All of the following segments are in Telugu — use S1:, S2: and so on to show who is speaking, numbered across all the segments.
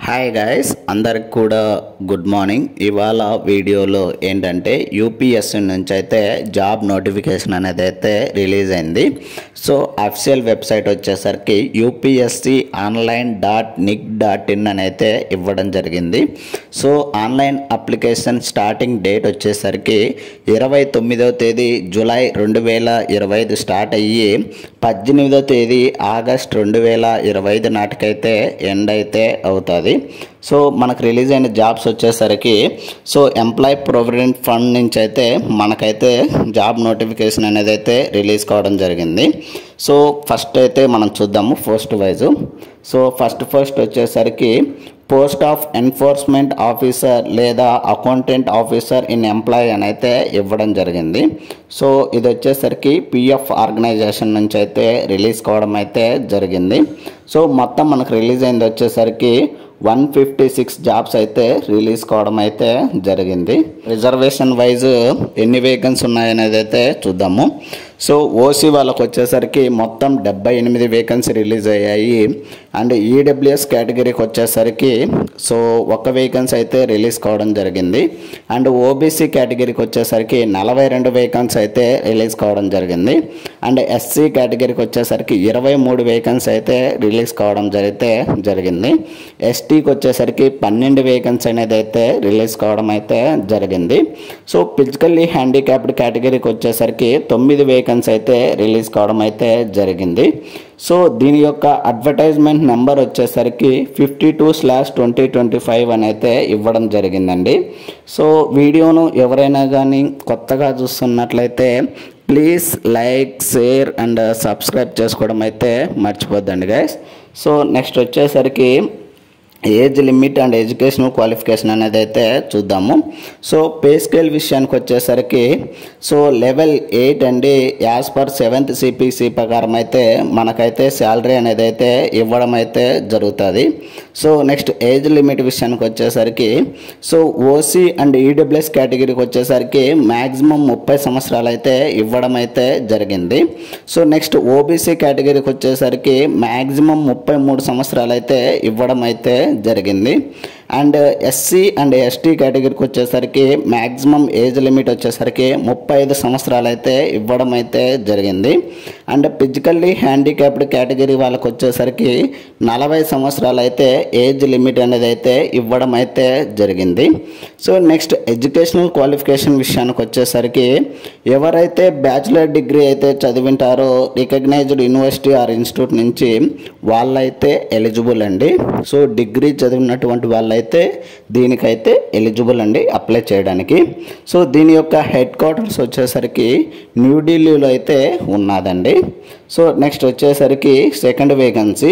S1: హాయ్ గైస్, అందరికి కూడా గుడ్ మార్నింగ్. ఇవాళ వీడియోలో ఏంటంటే యూపీఎస్సీ నుంచి అయితే జాబ్ నోటిఫికేషన్ అనేది అయితే రిలీజ్ అయింది. సో అఫీషియల్ వెబ్సైట్ వచ్చేసరికి upsconline.nic.in అని అయితే ఇవ్వడం జరిగింది. So online application starting date వచ్చేసరికి 29వ తేదీ జూలై 2025 స్టార్ట్ అయ్యి 18వ తేదీ ఆగస్ట్ 2025 నాటికైతే ఎండ్ అయితే అవుతుంది. సో మనకు రిలీజ్ అయిన జాబ్స్ వచ్చేసరికి ఎంప్లాయ్ ప్రొవిడెంట్ ఫండ్ నుంచి అయితే మనకైతే జాబ్ నోటిఫికేషన్ అనేది అయితే రిలీజ్ కావడం జరిగింది. సో ఫస్ట్ అయితే మనం చూద్దాము పోస్ట్ వైజ్. సో ఫస్ట్ వచ్చేసరికి పోస్ట్ ఆఫ్ ఎన్ఫోర్స్మెంట్ ఆఫీసర్ లేదా అకౌంటెంట్ ఆఫీసర్ ఇన్ ఎంప్లాయ్ అని అయితే ఇవ్వడం జరిగింది. సో ఇది వచ్చేసరికి పిఎఫ్ ఆర్గనైజేషన్ నుంచి అయితే రిలీజ్ కావడం అయితే జరిగింది. సో మొత్తం మనకు రిలీజ్ అయింది వచ్చేసరికి 156 జాబ్స్ అయితే రిలీజ్ కావడం అయితే జరిగింది. రిజర్వేషన్ వైజ్ ఎన్ని వేకెన్సీ ఉన్నాయనేది అయితే చూద్దాము. సో ఓసీ వాళ్ళకు వచ్చేసరికి మొత్తం 78 వేకెన్సీ రిలీజ్ అయ్యాయి. అండ్ ఈడబ్ల్యూఎస్ కేటగిరీకి వచ్చేసరికి ఒక వేకెన్సీ అయితే రిలీజ్ కావడం జరిగింది. అండ్ ఓబీసీ కేటగిరీకి వచ్చేసరికి 42 వేకెన్సీ అయితే రిలీజ్ కావడం జరిగింది. అండ్ ఎస్సీ కేటగిరీకి వచ్చేసరికి 23 వేకెన్సీ అయితే రిలీజ్ కావడం జరిగింది. ఎస్టీకి వచ్చేసరికి 12 వేకెన్సీ అనేది అయితే రిలీజ్ కావడం అయితే జరిగింది. సో ఫిజికల్లీ హ్యాండిక్యాప్డ్ కేటగిరీకి వచ్చేసరికి 9 వేకెన్సీ అయితే రిలీజ్ కావడం అయితే జరిగింది. సో దీని యొక్క అడ్వర్టైజ్మెంట్ నెంబర్ వచ్చేసరికి 52/2025 అని అయితే ఇవ్వడం జరిగిందండి. సో వీడియోను ఎవరైనా కానీ కొత్తగా చూస్తున్నట్లయితే please like, share and subscribe చేసుకోవడం అయితే మర్చిపోద్దండి గైస్. సో నెక్స్ట్ వచ్చేసరికి age limit and educational qualification అనేది అయితే చూద్దాము. సో పే స్కేల్ విషయానికి వచ్చేసరికి లెవెల్ 8 అండి యాజ్ పర్ 7th CPC ప్రకారం అయితే మనకైతే శాలరీ అనేది అయితే ఇవ్వడం అయితే జరుగుతుంది. సో నెక్స్ట్ ఏజ్ లిమిట్ విషయానికి వచ్చేసరికి ఓసీ అండ్ ఈడబ్ల్యూఎస్ కేటగిరీకి వచ్చేసరికి మ్యాక్సిమం 30 సంవత్సరాలు అయితే ఇవ్వడం అయితే జరిగింది. సో నెక్స్ట్ ఓబీసీ కేటగిరీకి వచ్చేసరికి మ్యాక్సిమం 33 సంవత్సరాలు అయితే ఇవ్వడం అయితే జరిగింది. అండ్ ఎస్సీ అండ్ ఎస్టీ కేటగిరీకి వచ్చేసరికి మ్యాక్సిమం ఏజ్ లిమిట్ వచ్చేసరికి 35 సంవత్సరాలు అయితే ఇవ్వడం అయితే జరిగింది. అండ్ ఫిజికల్లీ హ్యాండిక్యాప్డ్ కేటగిరీ వాళ్ళకి వచ్చేసరికి 40 సంవత్సరాలు అయితే ఏజ్ లిమిట్ అనేది అయితే ఇవ్వడం అయితే జరిగింది. సో నెక్స్ట్ ఎడ్యుకేషనల్ క్వాలిఫికేషన్ విషయానికి వచ్చేసరికి ఎవరైతే బ్యాచిలర్ డిగ్రీ అయితే చదివింటారో రికగ్నైజ్డ్ యూనివర్సిటీ ఆర్ ఇన్స్టిట్యూట్ నుంచి వాళ్ళైతే ఎలిజిబుల్ అండి. సో డిగ్రీ చదివినటువంటి వాళ్ళైతే దీనికైతే ఎలిజిబుల్ అండి అప్లై చేయడానికి. సో దీని యొక్క హెడ్ క్వార్టర్స్ వచ్చేసరికి న్యూఢిల్లీలో అయితే ఉన్నదండి. సో నెక్స్ట్ వచ్చేసరికి సెకండ్ వేకెన్సీ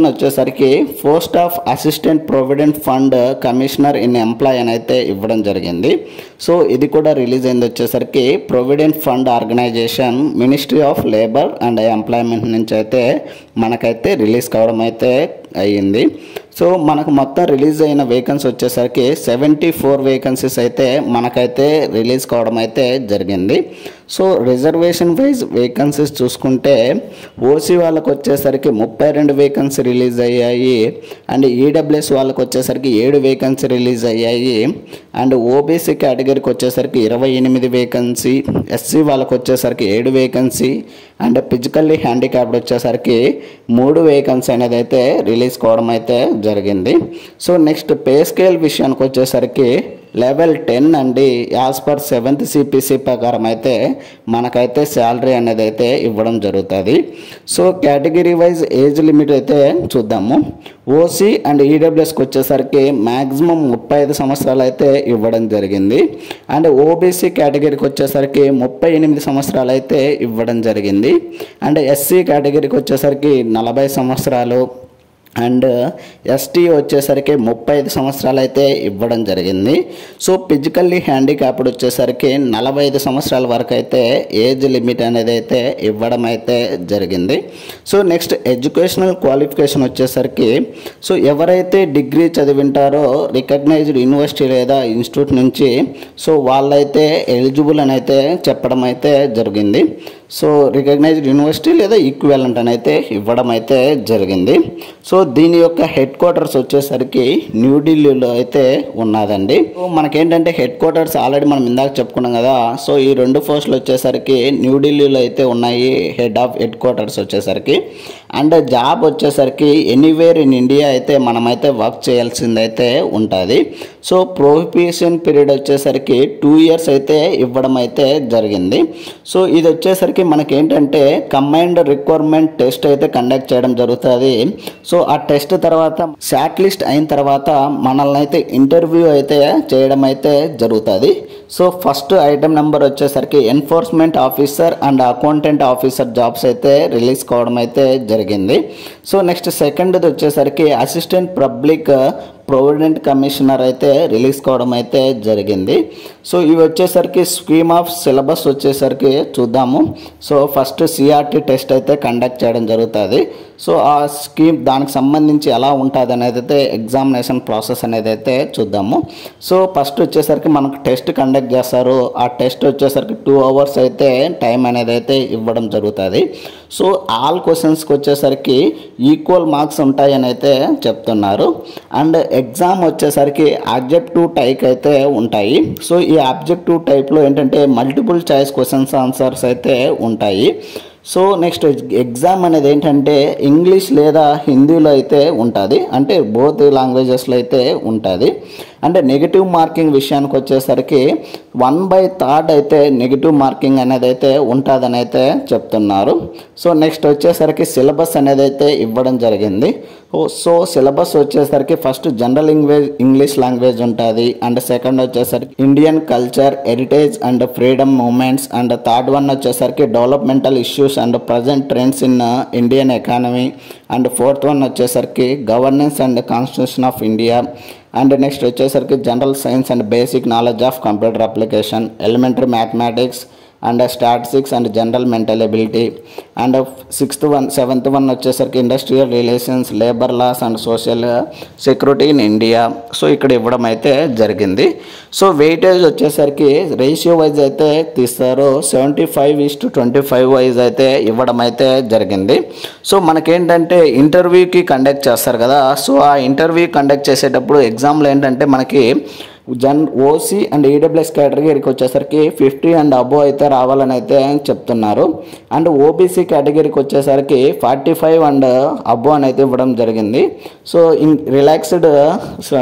S1: వచ్చేసరికి post of assistant provident fund commissioner in employ అని అయితే ఇవ్వడం జరిగింది. సో ఇది కూడా రిలీజ్ అయింది వచ్చేసరికి provident fund organisation ministry of labour and employment నుంచి అయితే మనకైతే రిలీజ్ కావడం అయితే అయ్యింది. సో మనకు మొత్తం రిలీజ్ అయిన వేకెన్సీ వచ్చేసరికి 74 వేకెన్సీస్ అయితే మనకైతే రిలీజ్ కావడం అయితే జరిగింది. సో రిజర్వేషన్ వైజ్ వేకెన్సీస్ చూసుకుంటే ఓసీ వాళ్ళకు వచ్చేసరికి 32 వేకెన్సీ రిలీజ్ అయ్యాయి. అండ్ ఈడబ్ల్యూఎస్ వాళ్ళకు వచ్చేసరికి 7 వేకెన్సీ రిలీజ్ అయ్యాయి. అండ్ ఓబీసీ కేటగిరీకి వచ్చేసరికి 28 వేకెన్సీ, ఎస్సీ వాళ్ళకు వచ్చేసరికి 7 వేకెన్సీ, అండ్ ఫిజికల్లీ హ్యాండిక్యాప్డ్ వచ్చేసరికి 3 వేకెన్సీ అనేది అయితే రిలీజ్ కావడం అయితే జరిగింది. సో నెక్స్ట్ పే స్కేల్ విషయానికి వచ్చేసరికి లెవెల్ 10 అండి యాజ్ పర్ 7th CPC ప్రకారం అయితే మనకైతే శాలరీ అనేది అయితే ఇవ్వడం జరుగుతుంది. So category wise age limit అయితే చూద్దాము. ఓసీ అండ్ ఈడబ్ల్యూఎస్కి వచ్చేసరికి మ్యాక్సిమం 35 సంవత్సరాలు అయితే ఇవ్వడం జరిగింది. అండ్ ఓబీసీ కేటగిరీకి వచ్చేసరికి 38 సంవత్సరాలు అయితే ఇవ్వడం జరిగింది. అండ్ ఎస్సీ కేటగిరీకి వచ్చేసరికి 40 సంవత్సరాలు, అండ్ ఎస్టీ వచ్చేసరికి 35 సంవత్సరాలు అయితే ఇవ్వడం జరిగింది. సో ఫిజికల్లీ హ్యాండిక్యాప్డ్ వచ్చేసరికి 45 సంవత్సరాల వరకు అయితే ఏజ్ లిమిట్ అనేది అయితే ఇవ్వడం అయితే జరిగింది. సో నెక్స్ట్ ఎడ్యుకేషనల్ క్వాలిఫికేషన్ వచ్చేసరికి ఎవరైతే డిగ్రీ చదివింటారో రికగ్నైజ్డ్ యూనివర్సిటీ లేదా ఇన్స్టిట్యూట్ నుంచి వాళ్ళైతే ఎలిజిబుల్ అని అయితే చెప్పడం అయితే జరిగింది. సో రికగ్నైజ్డ్ యూనివర్సిటీ లేదా ఈక్వివలెంట్ అని అయితే ఇవ్వడం అయితే జరిగింది. సో దీని యొక్క హెడ్ క్వార్టర్స్ వచ్చేసరికి న్యూఢిల్లీలో అయితే ఉన్నదండి. సో మనకేంటంటే హెడ్ క్వార్టర్స్ ఆల్రెడీ మనం ఇందాక చెప్పుకున్నాం కదా. సో ఈ 2 పోస్టులు వచ్చేసరికి న్యూఢిల్లీలో అయితే ఉన్నాయి హెడ్ క్వార్టర్స్ వచ్చేసరికి. అండ్ జాబ్ వచ్చేసరికి ఎనీవేర్ ఇన్ ఇండియా అయితే మనమైతే వర్క్ చేయాల్సిందైతే ఉంటుంది. సో ప్రొహిబిషన్ పీరియడ్ వచ్చేసరికి 2 years అయితే ఇవ్వడం అయితే జరిగింది. సో ఇది వచ్చేసరికి మనకేంటంటే కంబైన్డ్ రిక్వైర్మెంట్ టెస్ట్ అయితే కండక్ట్ చేయడం జరుగుతుంది. సో ఆ టెస్ట్ తర్వాత షార్ట్ లిస్ట్ అయిన తర్వాత మనల్ని అయితే ఇంటర్వ్యూ అయితే చేయడం అయితే జరుగుతుంది. సో ఫస్ట్ ఐటమ్ నెంబర్ వచ్చేసరికి enforcement officer and accountant officer jobs అయితే రిలీజ్ కావడం అయితే జరిగింది. సో నెక్స్ట్ సెకండ్ది వచ్చేసరికి అసిస్టెంట్ పబ్లిక్ ప్రొవిడెంట్ కమిషనర్ అయితే రిలీజ్ కావడం అయితే జరిగింది. సో ఇవి వచ్చేసరికి స్కీమ్ ఆఫ్ సిలబస్ వచ్చేసరికి చూద్దాము. సో ఫస్ట్ సిఆర్టీ టెస్ట్ అయితే కండక్ట్ చేయడం జరుగుతుంది. సో ఆ స్కీమ్ దానికి సంబంధించి ఎలా ఉంటుంది అనేది అయితే ఎగ్జామినేషన్ ప్రాసెస్ అనేది అయితే చూద్దాము. సో ఫస్ట్ వచ్చేసరికి మనకు టెస్ట్ కండక్ట్ చేస్తారు. ఆ టెస్ట్ వచ్చేసరికి 2 hours అయితే టైం అనేది అయితే ఇవ్వడం జరుగుతుంది. సో ఆల్ క్వశ్చన్స్కి వచ్చేసరికి ఈక్వల్ మార్క్స్ ఉంటాయని అయితే చెప్తున్నారు. అండ్ ఎగ్జామ్ వచ్చేసరికి ఆబ్జెక్టివ్ టైప్ అయితే ఉంటాయి. సో ఈ ఆబ్జెక్టివ్ టైప్లో ఏంటంటే మల్టిపుల్ చాయిస్ క్వశ్చన్స్ ఆన్సర్స్ అయితే ఉంటాయి. సో నెక్స్ట్ ఎగ్జామ్ అనేది ఏంటంటే ఇంగ్లీష్ లేదా హిందీలో అయితే ఉంటుంది. అంటే బోత్ లాంగ్వేజెస్లో అయితే ఉంటుంది. అంటే నెగిటివ్ మార్కింగ్ విషయానికి వచ్చేసరికి 1/3 అయితే నెగిటివ్ మార్కింగ్ అనేది అయితే ఉంటుందని అయితే చెప్తున్నారు. సో నెక్స్ట్ వచ్చేసరికి సిలబస్ అనేది అయితే ఇవ్వడం జరిగింది. సో సిలబస్ వచ్చేసరికి ఫస్ట్ జనరల్ ఇంగ్లీష్ లాంగ్వేజ్ ఉంటుంది. అండ్ సెకండ్ వచ్చేసరికి Indian culture, heritage and freedom movements. And third one వచ్చేసరికి developmental issues and present trends in Indian economy. And fourth one వచ్చేసరికి governance and constitution of India. And next వచ్చేసరికి general science and basic knowledge of computer application, elementary mathematics and statistics and general mental ability. And seventh one వచ్చేసరికి industrial relations, labour laws and social security in India. So ఇక్కడ ఇవ్వడం అయితే జరిగింది. సో వెయిటేజ్ వచ్చేసరికి రేషియో వైజ్ అయితే తీస్తారు. 75:25 వైజ్ అయితే ఇవ్వడం అయితే జరిగింది. సో మనకేంటంటే ఇంటర్వ్యూకి కండక్ట్ చేస్తారు కదా. సో ఆ ఇంటర్వ్యూ కండక్ట్ చేసేటప్పుడు ఎగ్జామ్లో ఏంటంటే మనకి ఓసీ అండ్ ఈడబ్ల్యూఎస్ కేటగిరీకి వచ్చేసరికి 50 and above అయితే రావాలని అయితే చెప్తున్నారు. అండ్ ఓబీసీ కేటగిరీకి వచ్చేసరికి 45 and above అని అయితే ఇవ్వడం జరిగింది. సో రిలాక్స్డ్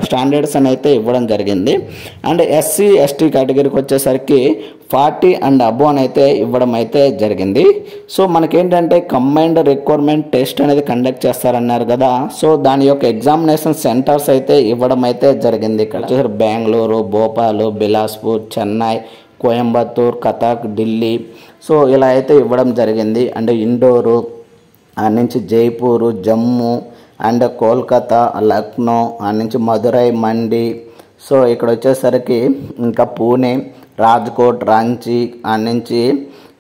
S1: స్టాండర్డ్స్ అని అయితే ఇవ్వడం జరిగింది. అండ్ ఎస్సీ ఎస్టీ కేటగిరీకి వచ్చేసరికి 40 and above అని అయితే ఇవ్వడం అయితే జరిగింది. సో మనకేంటంటే కంబైన్డ్ రిక్వైర్మెంట్ టెస్ట్ అనేది కండక్ట్ చేస్తారన్నారు కదా. సో దాని యొక్క ఎగ్జామినేషన్ సెంటర్స్ అయితే ఇవ్వడం అయితే జరిగింది. ఇక్కడ బెంగళూరు, భోపాల్, బిలాస్పూర్, చెన్నై, కోయంబత్తూర్, కటక్, ఢిల్లీ. సో ఇలా అయితే ఇవ్వడం జరిగింది. అండ్ ఇండోరు, ఆ నుంచి జైపూరు, జమ్మూ అండ్ కోల్కతా, లక్నో, ఆ నుంచి మదురై, మండి. సో ఇక్కడ వచ్చేసరికి ఇంకా పూణే, రాజ్కోట్, రాంచీ, ఆ నుంచి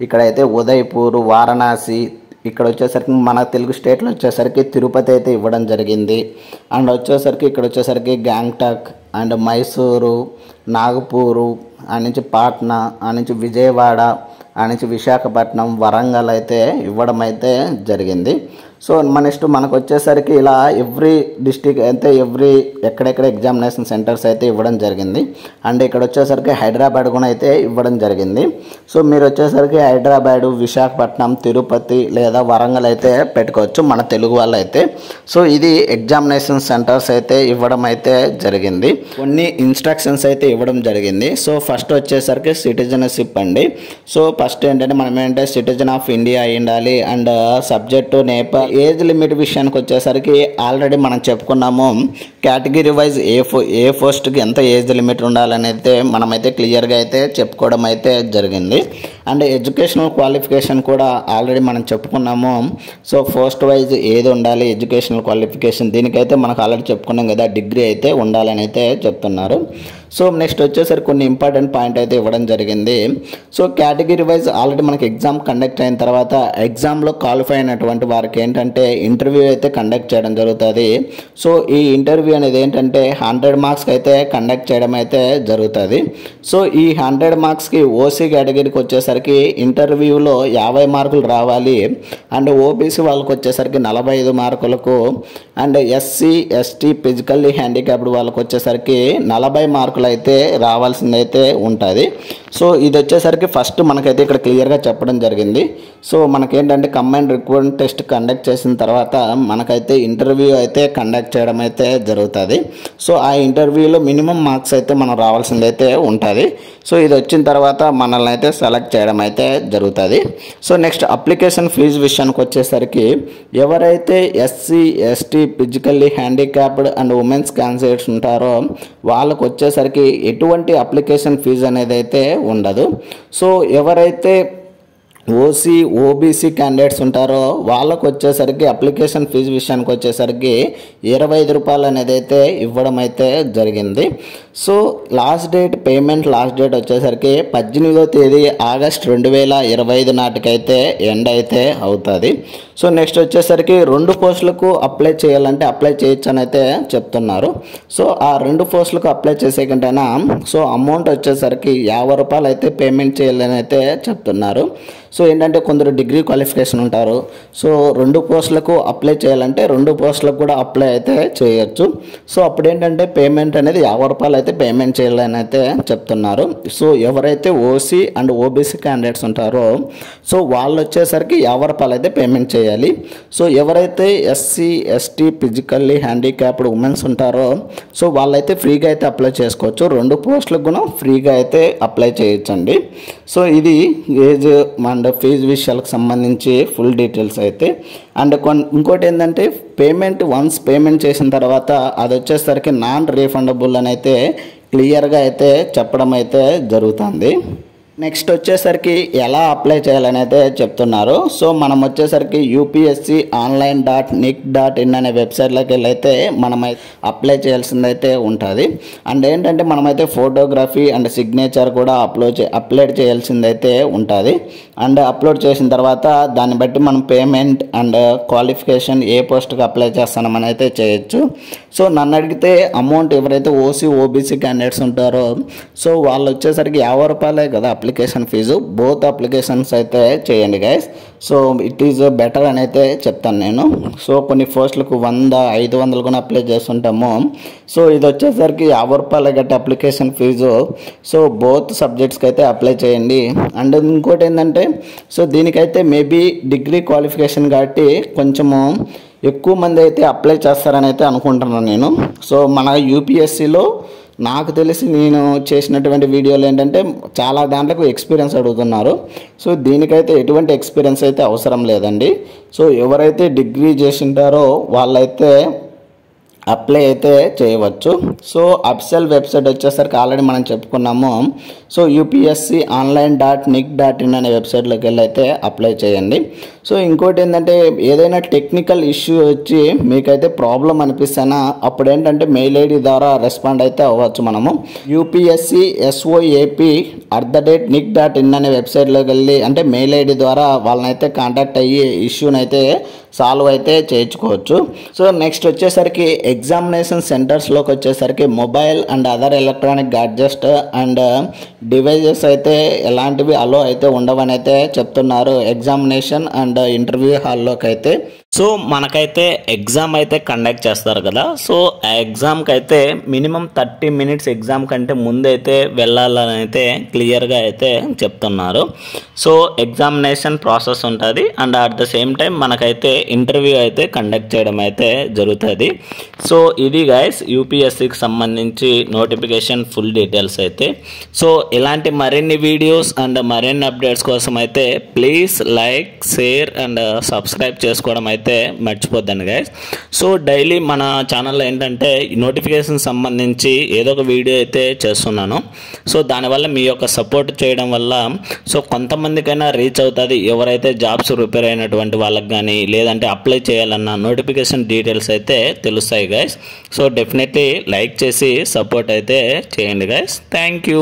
S1: ఇక్కడైతే ఉదయ్పూర్, వారణాసి. ఇక్కడ వచ్చేసరికి మన తెలుగు స్టేట్లో వచ్చేసరికి తిరుపతి అయితే ఇవ్వడం జరిగింది. అండ్ వచ్చేసరికి ఇక్కడ వచ్చేసరికి గ్యాంగ్టాక్ అండ్ మైసూరు, నాగపూరు, ఆ నుంచి పాట్నా, ఆ నుంచి విజయవాడ, ఆ నుంచి విశాఖపట్నం, వరంగల్ అయితే ఇవ్వడం అయితే జరిగింది. సో నెక్స్ట్ మనకు వచ్చేసరికి ఇలా ఎవ్రీ డిస్టిక్ అయితే ఎక్కడెక్కడ ఎగ్జామినేషన్ సెంటర్స్ అయితే ఇవ్వడం జరిగింది. అండ్ ఇక్కడ వచ్చేసరికి హైదరాబాద్ కూడా అయితే ఇవ్వడం జరిగింది. సో మీరు వచ్చేసరికి హైదరాబాద్, విశాఖపట్నం, తిరుపతి లేదా వరంగల్ అయితే పెట్టుకోవచ్చు మన తెలుగు వాళ్ళు అయితే. సో ఇది ఎగ్జామినేషన్ సెంటర్స్ అయితే ఇవ్వడం అయితే జరిగింది. కొన్ని ఇన్స్ట్రక్షన్స్ అయితే ఇవ్వడం జరిగింది. సో ఫస్ట్ వచ్చేసరికి సిటిజన్షిప్ అండి. సో ఫస్ట్ ఏంటంటే మనం ఏంటంటే సిటిజన్ ఆఫ్ ఇండియా అయి ఉండాలి. And subject Nepal. Age limit విషయానికి వచ్చేసరికి ఆల్రెడీ మనం చెప్పుకున్నాము. కేటగిరీ వైజ్ ఏ పోస్ట్కి ఎంత ఏజ్ లిమిట్ ఉండాలని అయితే మనమైతే క్లియర్గా అయితే చెప్పుకోవడం అయితే జరిగింది. అండ్ ఎడ్యుకేషనల్ క్వాలిఫికేషన్ కూడా ఆల్రెడీ మనం చెప్పుకున్నాము. సో పోస్ట్ వైజ్ ఏది ఉండాలి ఎడ్యుకేషనల్ క్వాలిఫికేషన్, దీనికైతే మనకు ఆల్రెడీ చెప్పుకున్నాం కదా, డిగ్రీ అయితే ఉండాలని అయితే చెప్తున్నారు. సో నెక్స్ట్ వచ్చేసరికి కొన్ని ఇంపార్టెంట్ పాయింట్ అయితే ఇవ్వడం జరిగింది. సో కేటగిరీ వైజ్ ఆల్రెడీ మనకి ఎగ్జామ్ కండక్ట్ అయిన తర్వాత ఎగ్జామ్లో క్వాలిఫై అయినటువంటి వారికి ఏంటంటే ఇంటర్వ్యూ అయితే కండక్ట్ చేయడం జరుగుతుంది. సో ఈ ఇంటర్వ్యూ అనేది ఏంటంటే 100 మార్క్స్కి అయితే కండక్ట్ చేయడం అయితే జరుగుతుంది. సో ఈ 100 మార్క్స్కి ఓసీ కేటగిరీకి వచ్చేసరికి ఇంటర్వ్యూలో 50 మార్కులు రావాలి. అండ్ ఓబీసీ వాళ్ళకి వచ్చేసరికి 45 మార్కులకు, and SC ST physically handicapped వాళ్ళకి వచ్చేసరికి 40 మార్కులు అయితే రావాల్సిందైతే ఉంటుంది. సో ఇది వచ్చేసరికి ఫస్ట్ మనకైతే ఇక్కడ క్లియర్గా చెప్పడం జరిగింది. సో మనకేంటంటే కంబైన్డ్ రిక్రూట్మెంట్ టెస్ట్ కండక్ట్ చేసిన తర్వాత మనకైతే ఇంటర్వ్యూ అయితే కండక్ట్ చేయడం అయితే జరుగుతుంది. సో ఆ ఇంటర్వ్యూలో మినిమం మార్క్స్ అయితే మనం రావాల్సిందైతే ఉంటుంది. సో ఇది వచ్చిన తర్వాత మనల్ని అయితే సెలెక్ట్ చేయడం అయితే జరుగుతుంది. సో నెక్స్ట్ అప్లికేషన్ ఫీజు విషయానికి వచ్చేసరికి ఎవరైతే SC ST physically handicapped and women's candidates ఉంటారో వాళ్ళకు వచ్చేసరికి ఎటువంటి అప్లికేషన్ ఫీజు అనేది అయితే ఉండదు. సో ఎవరైతే ఓసీ ఓబీసీ క్యాండిడేట్స్ ఉంటారో వాళ్ళకు వచ్చేసరికి అప్లికేషన్ ఫీజు విషయానికి వచ్చేసరికి 25 రూపాయలు అనేది అయితే ఇవ్వడం అయితే జరిగింది. సో పేమెంట్ లాస్ట్ డేట్ వచ్చేసరికి 18వ తేదీ ఆగస్ట్ 2025 నాటికైతే ఎండ్ అయితే అవుతుంది. సో నెక్స్ట్ వచ్చేసరికి 2 పోస్టులకు అప్లై చేయాలంటే అప్లై చేయొచ్చు అని అయితే చెప్తున్నారు. సో ఆ 2 పోస్టులకు అప్లై చేసేకంటేనా సో అమౌంట్ వచ్చేసరికి 50 రూపాయలు అయితే పేమెంట్ చేయాలని అయితే చెప్తున్నారు. సో ఏంటంటే కొందరు డిగ్రీ క్వాలిఫికేషన్ ఉంటారు. సో 2 పోస్టులకు అప్లై చేయాలంటే 2 పోస్టులకు కూడా అప్లై అయితే చేయొచ్చు. సో అప్పుడు ఏంటంటే పేమెంట్ అనేది 50 రూపాయలు అయితే పేమెంట్ చేయాలని అయితే చెప్తున్నారు. సో ఎవరైతే ఓసీ అండ్ ఓబీసీ క్యాండిడేట్స్ ఉంటారో సో వాళ్ళు వచ్చేసరికి 50 రూపాయలు అయితే పేమెంట్ చేయాలి. సో ఎవరైతే SC ST physically handicapped women's ఉంటారో సో వాళ్ళైతే ఫ్రీగా అయితే అప్లై చేసుకోవచ్చు. 2 పోస్టులకు కూడా ఫ్రీగా అయితే అప్లై చేయొచ్చండి. సో ఇది ఏజ్ అండ్ ఫీజు విషయాలకు సంబంధించి ఫుల్ డీటెయిల్స్ అయితే. అండ్ ఇంకోటి ఏంటంటే వన్స్ పేమెంట్ చేసిన తర్వాత అది వచ్చేసరికి నాన్ రీఫండబుల్ అని అయితే క్లియర్గా అయితే చెప్పడం అయితే జరుగుతుంది. నెక్స్ట్ వచ్చేసరికి ఎలా అప్లై చేయాలని అయితే చెప్తున్నారు. సో మనం వచ్చేసరికి upsc.online.nic.in అనే వెబ్సైట్లోకి వెళ్ళి అయితే మనం అప్లై చేయాల్సిందైతే ఉంటుంది. అండ్ ఏంటంటే మనమైతే ఫోటోగ్రఫీ అండ్ సిగ్నేచర్ కూడా అప్లోడ్ చేయాల్సిందైతే ఉంటుంది. అండ్ అప్లోడ్ చేసిన తర్వాత దాన్ని బట్టి మనం పేమెంట్ అండ్ క్వాలిఫికేషన్ ఏ పోస్ట్కి అప్లై చేస్తామని అయితే చేయొచ్చు. సో నన్ను అడిగితే అమౌంట్ ఎవరైతే ఓసీ ఓబీసీ క్యాండిడేట్స్ ఉంటారో సో వాళ్ళు వచ్చేసరికి 50 రూపాయలే కదా అప్లికేషన్ ఫీజు. బోత్ అప్లికేషన్స్ అయితే చేయండి guys. So it is better అని అయితే చెప్తాను నేను. సో కొన్ని పోస్టులకు 100 500 కూడా అప్లై చేస్తుంటాము. సో ఇది వచ్చేసరికి 50 రూపాయలు గట్టి అప్లికేషన్ ఫీజు. సో బోత్ సబ్జెక్ట్స్కి అయితే అప్లై చేయండి. అండ్ ఇంకోటి ఏంటంటే సో దీనికైతే మేబీ డిగ్రీ క్వాలిఫికేషన్ కాబట్టి కొంచెము ఎక్కువ మంది అయితే అప్లై చేస్తారని అయితే అనుకుంటున్నాను నేను. సో మన యూపీఎస్సీలో నాకు తెలిసి నేను చేసినటువంటి వీడియోలు ఏంటంటే చాలా దాంట్లకు ఎక్స్పీరియన్స్ అడుగుతున్నారు. సో దీనికైతే ఎటువంటి ఎక్స్పీరియన్స్ అయితే అవసరం లేదండి. సో ఎవరైతే డిగ్రీ చేసింటారో వాళ్ళైతే అప్లై అయితే చేయవచ్చు. సో అఫిషియల్ వెబ్సైట్ వచ్చేసరికి ఆల్రెడీ మనం చెప్పుకున్నాము. సో upsc.online.nic.in అనే వెబ్సైట్లోకి వెళ్ళి అయితే అప్లై చేయండి. సో ఇంకోటి ఏంటంటే ఏదైనా టెక్నికల్ ఇష్యూ వచ్చి మీకైతే ప్రాబ్లం అనిపిస్తేనా అప్పుడు ఏంటంటే మెయిల్ ఐడి ద్వారా రెస్పాండ్ అయితే అవ్వచ్చు. మనము upscsoap@nic.in అనే వెబ్సైట్లోకి వెళ్ళి అంటే మెయిల్ ఐడి ద్వారా వాళ్ళనైతే కాంటాక్ట్ అయ్యి ఇష్యూని అయితే సాల్వ్ అయితే చేయించుకోవచ్చు. సో నెక్స్ట్ వచ్చేసరికి ఎగ్జామినేషన్ సెంటర్స్లోకి వచ్చేసరికి mobile and other electronic gadget and devices అయితే ఎలాంటివి అలో అయితే ఉండవని అయితే చెప్తున్నారు ఎగ్జామినేషన్ అండ్ ఇంటర్వ్యూ హాల్లోకి అయితే. సో మనకైతే ఎగ్జామ్ అయితే కండక్ట్ చేస్తారు కదా. సో ఆ ఎగ్జామ్కి అయితే మినిమం 30 మినిట్స్ ఎగ్జామ్ కంటే ముందైతే వెళ్ళాలని అయితే క్లియర్గా అయితే చెప్తున్నారు. సో ఎగ్జామినేషన్ ప్రాసెస్ ఉంటుంది and at the same time మనకైతే ఇంటర్వ్యూ అయితే కండక్ట్ చేయడం అయితే జరుగుతుంది. సో ఇది గైస్ యూపీఎస్సీకి సంబంధించి నోటిఫికేషన్ ఫుల్ డీటెయిల్స్ అయితే. సో ఇలాంటి మరిన్ని వీడియోస్ అండ్ మరిన్ని అప్డేట్స్ కోసం అయితే please like share and subscribe చేసుకోవడం అయితే మర్చిపోద్దండి గైస్. సో డైలీ మన ఛానల్లో ఏంటంటే నోటిఫికేషన్ సంబంధించి ఏదో ఒక వీడియో అయితే చేస్తున్నాను. సో దానివల్ల మీ యొక్క సపోర్ట్ చేయడం వల్ల సో కొంతమందికైనా రీచ్ అవుతుంది. ఎవరైతే జాబ్స్ ప్రిపేర్ అయినటువంటి వాళ్ళకి కానీ లేదా లేదంటే అప్లై చేయాలన్న నోటిఫికేషన్ డీటెయిల్స్ అయితే తెలుస్తాయి గైస్. సో డెఫినెట్లీ లైక్ చేసి సపోర్ట్ అయితే చేయండి గైస్. Thank you.